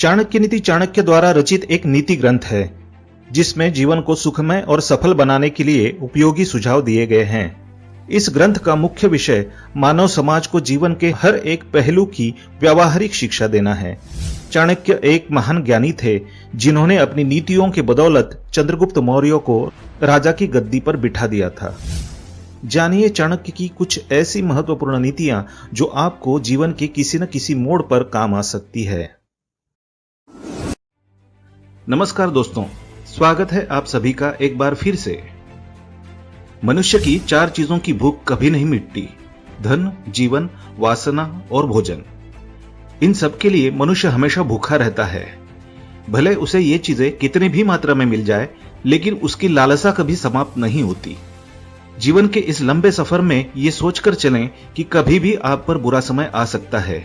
चाणक्य नीति चाणक्य द्वारा रचित एक नीति ग्रंथ है जिसमें जीवन को सुखमय और सफल बनाने के लिए उपयोगी सुझाव दिए गए हैं। इस ग्रंथ का मुख्य विषय मानव समाज को जीवन के हर एक पहलू की व्यावहारिक शिक्षा देना है। चाणक्य एक महान ज्ञानी थे जिन्होंने अपनी नीतियों के बदौलत चंद्रगुप्त मौर्य को राजा की गद्दी पर बिठा दिया था। जानिए चाणक्य की कुछ ऐसी महत्वपूर्ण नीतियां जो आपको जीवन के किसी न किसी मोड़ पर काम आ सकती है। नमस्कार दोस्तों, स्वागत है आप सभी का एक बार फिर से। मनुष्य की 4 चीजों की भूख कभी नहीं मिटती: धन, जीवन, वासना और भोजन। इन सब के लिए मनुष्य हमेशा भूखा रहता है। भले उसे ये चीजें कितनी भी मात्रा में मिल जाए, लेकिन उसकी लालसा कभी समाप्त नहीं होती। जीवन के इस लंबे सफर में ये सोचकर चलें कि कभी भी आप पर बुरा समय आ सकता है,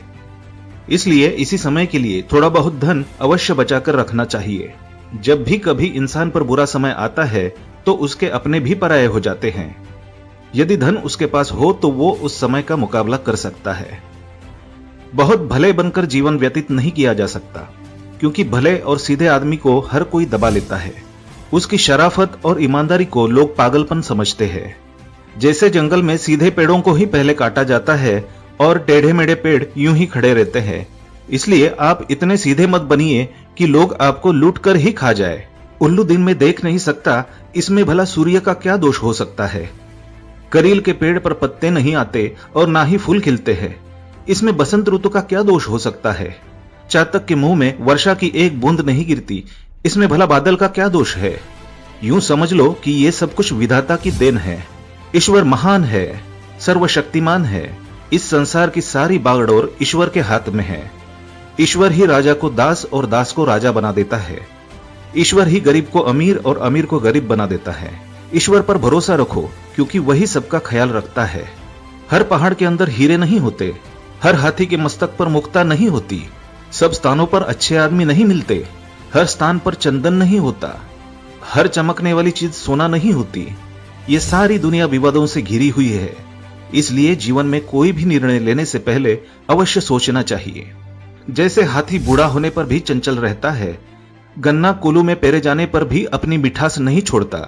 इसलिए इसी समय के लिए थोड़ा बहुत धन अवश्य बचाकर रखना चाहिए। जब भी कभी इंसान पर बुरा समय आता है तो उसके अपने भी पराये हो जाते हैं। यदि धन उसके पास हो तो वो उस समय का मुकाबला कर सकता है। बहुत भले बनकर जीवन व्यतीत नहीं किया जा सकता, क्योंकि भले और सीधे आदमी को हर कोई दबा लेता है। उसकी शराफत और ईमानदारी को लोग पागलपन समझते हैं। जैसे जंगल में सीधे पेड़ों को ही पहले काटा जाता है और टेढ़े मेढ़े पेड़ यूं ही खड़े रहते हैं, इसलिए आप इतने सीधे मत बनिए कि लोग आपको लूट कर ही खा जाए। उल्लू दिन में देख नहीं सकता, इसमें भला सूर्य का क्या दोष हो सकता है। करील के पेड़ पर पत्ते नहीं आते और ना ही फूल खिलते हैं, इसमें बसंत ऋतु का क्या दोष हो सकता है। चातक के मुंह में वर्षा की एक बूंद नहीं गिरती, इसमें भला बादल का क्या दोष है। यूं समझ लो कि ये सब कुछ विधाता की देन है। ईश्वर महान है, सर्वशक्तिमान है। इस संसार की सारी बागडोर ईश्वर के हाथ में है। ईश्वर ही राजा को दास और दास को राजा बना देता है। ईश्वर ही गरीब को अमीर और अमीर को गरीब बना देता है। ईश्वर पर भरोसा रखो, क्योंकि वही सबका ख्याल रखता है। हर पहाड़ के अंदर हीरे नहीं होते, हर हाथी के मस्तक पर मुक्ता नहीं होती, सब स्थानों पर अच्छे आदमी नहीं मिलते, हर स्थान पर चंदन नहीं होता, हर चमकने वाली चीज सोना नहीं होती। ये सारी दुनिया विवादों से घिरी हुई है, इसलिए जीवन में कोई भी निर्णय लेने से पहले अवश्य सोचना चाहिए। जैसे हाथी बूढ़ा होने पर भी चंचल रहता है, गन्ना कुल्लू में पेरे जाने पर भी अपनी मिठास नहीं छोड़ता,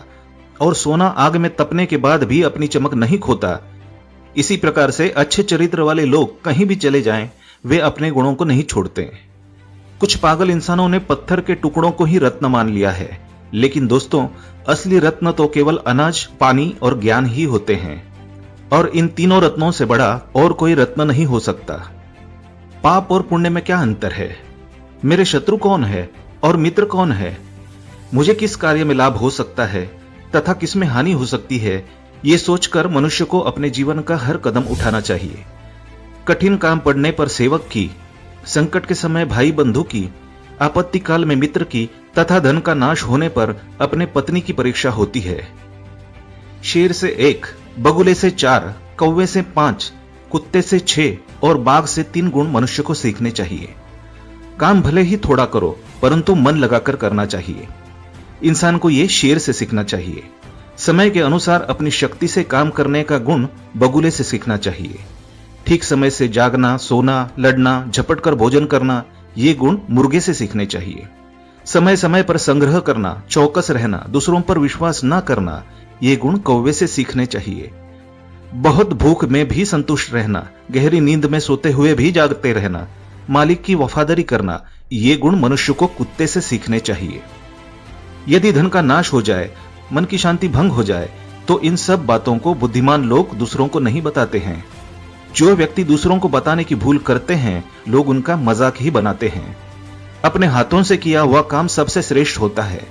और सोना आग में तपने के बाद भी अपनी चमक नहीं खोता, इसी प्रकार से अच्छे चरित्र वाले लोग कहीं भी चले जाएं, वे अपने गुणों को नहीं छोड़ते। कुछ पागल इंसानों ने पत्थर के टुकड़ों को ही रत्न मान लिया है, लेकिन दोस्तों, असली रत्न तो केवल अनाज, पानी और ज्ञान ही होते हैं, और इन तीनों रत्नों से बड़ा और कोई रत्न नहीं हो सकता। पाप और पुण्य में क्या अंतर है? मेरे शत्रु कौन है और मित्र कौन है? मुझे किस कार्य में लाभ हो सकता है तथा किसमें हानि हो सकती है, ये सोचकर मनुष्य को अपने जीवन का हर कदम उठाना चाहिए। कठिन काम पड़ने पर सेवक की, संकट के समय भाई बंधु की, आपत्ति काल में मित्र की तथा धन का नाश होने पर अपने पत्नी की परीक्षा होती है। शेर से 1, बगुले से 4, कौवे से 5, कुत्ते से 6 और बाघ से 3 गुण मनुष्य को सीखने चाहिए। काम भले ही थोड़ा करो, परंतु मन लगाकर करना चाहिए। इंसान को यह शेर से सीखना चाहिए। समय के अनुसार अपनी शक्ति से काम करने का गुण बगुले से सीखना चाहिए। ठीक समय से जागना, सोना, लड़ना, झपट कर भोजन करना, ये गुण मुर्गे से सीखने चाहिए। समय समय पर संग्रह करना, चौकस रहना, दूसरों पर विश्वास न करना, ये गुण कौवे से सीखने चाहिए। बहुत भूख में भी संतुष्ट रहना, गहरी नींद में सोते हुए भी जागते रहना, मालिक की वफादारी करना, ये गुण मनुष्य को कुत्ते से सीखने चाहिए। यदि धन का नाश हो जाए, मन की शांति भंग हो जाए, तो इन सब बातों को बुद्धिमान लोग दूसरों को नहीं बताते हैं। जो व्यक्ति दूसरों को बताने की भूल करते हैं, लोग उनका मजाक ही बनाते हैं। अपने हाथों से किया हुआ काम सबसे श्रेष्ठ होता है,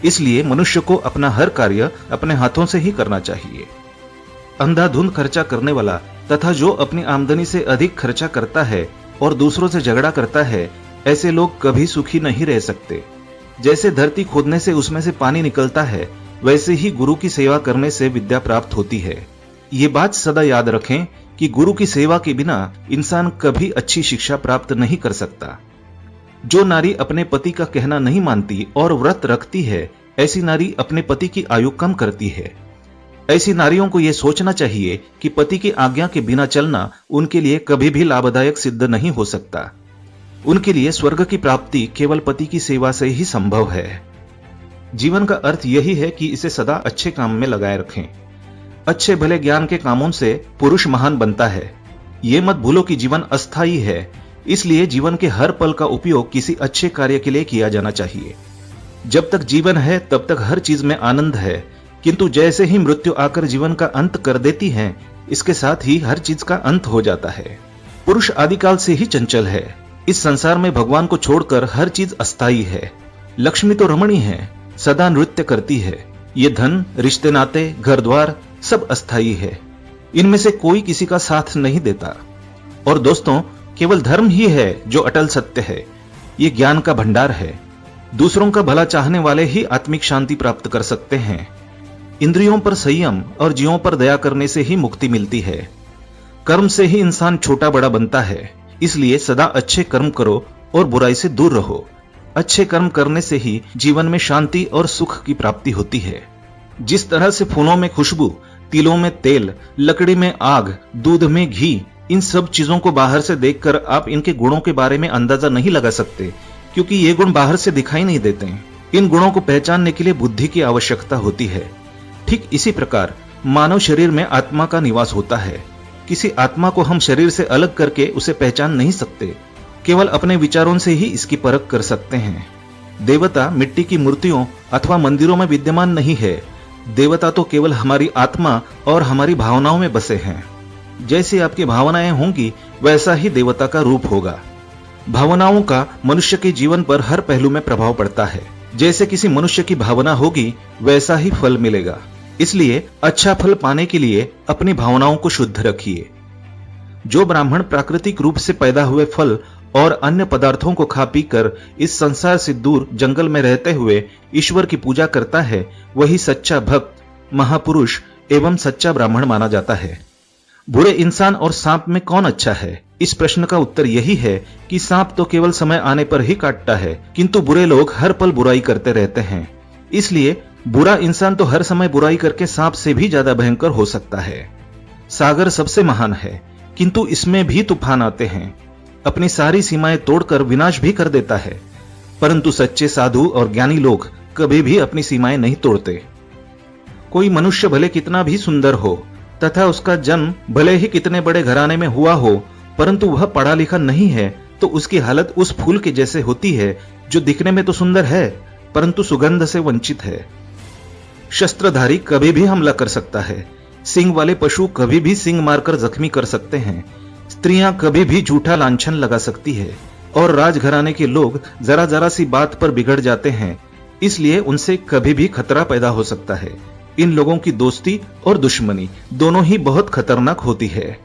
इसलिए मनुष्य को अपना हर कार्य अपने हाथों से ही करना चाहिए। अंधाधुंध खर्चा करने वाला तथा जो अपनी आमदनी से अधिक खर्चा करता है और दूसरों से झगड़ा करता है, ऐसे लोग कभी सुखी नहीं रह सकते। जैसे धरती खोदने से उसमें से पानी निकलता है, वैसे ही गुरु की सेवा करने से विद्या प्राप्त होती है। ये बात सदा याद रखें कि गुरु की सेवा के बिना इंसान कभी अच्छी शिक्षा प्राप्त नहीं कर सकता। जो नारी अपने पति का कहना नहीं मानती और व्रत रखती है, ऐसी नारी अपने पति की आयु कम करती है। ऐसी नारियों को यह सोचना चाहिए कि पति की आज्ञा के बिना चलना उनके लिए कभी भी लाभदायक सिद्ध नहीं हो सकता। उनके लिए स्वर्ग की प्राप्ति केवल पति की सेवा से ही संभव है। जीवन का अर्थ यही है कि इसे सदा अच्छे काम में लगाए रखें। अच्छे भले ज्ञान के कामों से पुरुष महान बनता है। ये मत भूलो कि जीवन अस्थायी है, इसलिए जीवन के हर पल का उपयोग किसी अच्छे कार्य के लिए किया जाना चाहिए। जब तक जीवन है तब तक हर चीज में आनंद है, किंतु जैसे ही मृत्यु आकर जीवन का अंत कर देती है, इसके साथ ही हर चीज का अंत हो जाता है। पुरुष आदिकाल से ही चंचल है। इस संसार में भगवान को छोड़कर हर चीज अस्थायी है। लक्ष्मी तो रमणी है, सदा नृत्य करती है। ये धन, रिश्ते नाते, घर द्वार सब अस्थायी है। इनमें से कोई किसी का साथ नहीं देता। और दोस्तों, केवल धर्म ही है जो अटल सत्य है। ये ज्ञान का भंडार है। दूसरों का भला चाहने वाले ही आत्मिक शांति प्राप्त कर सकते हैं। इंद्रियों पर संयम और जीवों पर दया करने से ही मुक्ति मिलती है। कर्म से ही इंसान छोटा बड़ा बनता है। इसलिए सदा अच्छे कर्म करो और बुराई से दूर रहो। अच्छे कर्म करने से ही जीवन में शांति और सुख की प्राप्ति होती है। जिस तरह से फूलों में खुशबू, तिलों में तेल, लकड़ी में आग, दूध में घी, इन सब चीजों को बाहर से देखकर आप इनके गुणों के बारे में अंदाजा नहीं लगा सकते, क्योंकि ये गुण बाहर से दिखाई नहीं देते। इन गुणों को पहचानने के लिए बुद्धि की आवश्यकता होती है। ठीक इसी प्रकार मानव शरीर में आत्मा का निवास होता है। किसी आत्मा को हम शरीर से अलग करके उसे पहचान नहीं सकते। केवल अपने विचारों से ही इसकी परख कर सकते हैं। देवता मिट्टी की मूर्तियों अथवा मंदिरों में विद्यमान नहीं है। देवता तो केवल हमारी आत्मा और हमारी भावनाओं में बसे हैं। जैसी आपकी भावनाएं होंगी वैसा ही देवता का रूप होगा। भावनाओं का मनुष्य के जीवन पर हर पहलू में प्रभाव पड़ता है। जैसे किसी मनुष्य की भावना होगी वैसा ही फल मिलेगा। इसलिए अच्छा फल पाने के लिए अपनी भावनाओं को शुद्ध रखिए। जो ब्राह्मण प्राकृतिक रूप से पैदा हुए फल और अन्य पदार्थों को खा पीकर इस संसार से दूर जंगल में रहते हुए ईश्वर की पूजा करता है, वही सच्चा भक्त, महापुरुष एवं सच्चा ब्राह्मण माना जाता है। बुरे इंसान और सांप में कौन अच्छा है? इस प्रश्न का उत्तर यही है कि सांप तो केवल समय आने पर ही काटता है, किंतु बुरे लोग हर पल बुराई करते रहते हैं। इसलिए बुरा इंसान तो हर समय बुराई करके सांप से भी ज्यादा भयंकर हो सकता है। सागर सबसे महान है, किंतु इसमें भी तूफान आते हैं। अपनी सारी सीमाएं तोड़कर विनाश भी कर देता है, परंतु सच्चे साधु और ज्ञानी लोग कभी भी अपनी सीमाएं नहीं तोड़ते। कोई मनुष्य भले कितना भी सुंदर हो तथा उसका जन्म भले ही कितने बड़े घराने में हुआ हो, परंतु वह पढ़ा लिखा नहीं है, तो उसकी हालत उस फूल के जैसे होती है जो दिखने में तो सुंदर है परंतु सुगंध से वंचित है। शस्त्रधारी कभी भी हमला कर सकता है। सिंग वाले पशु कभी भी सिंग मारकर जख्मी कर सकते हैं। स्त्रियां कभी भी झूठा लांछन लगा सकती है और राजघराने के लोग जरा जरा सी बात पर बिगड़ जाते हैं। इसलिए उनसे कभी भी खतरा पैदा हो सकता है। इन लोगों की दोस्ती और दुश्मनी दोनों ही बहुत खतरनाक होती है।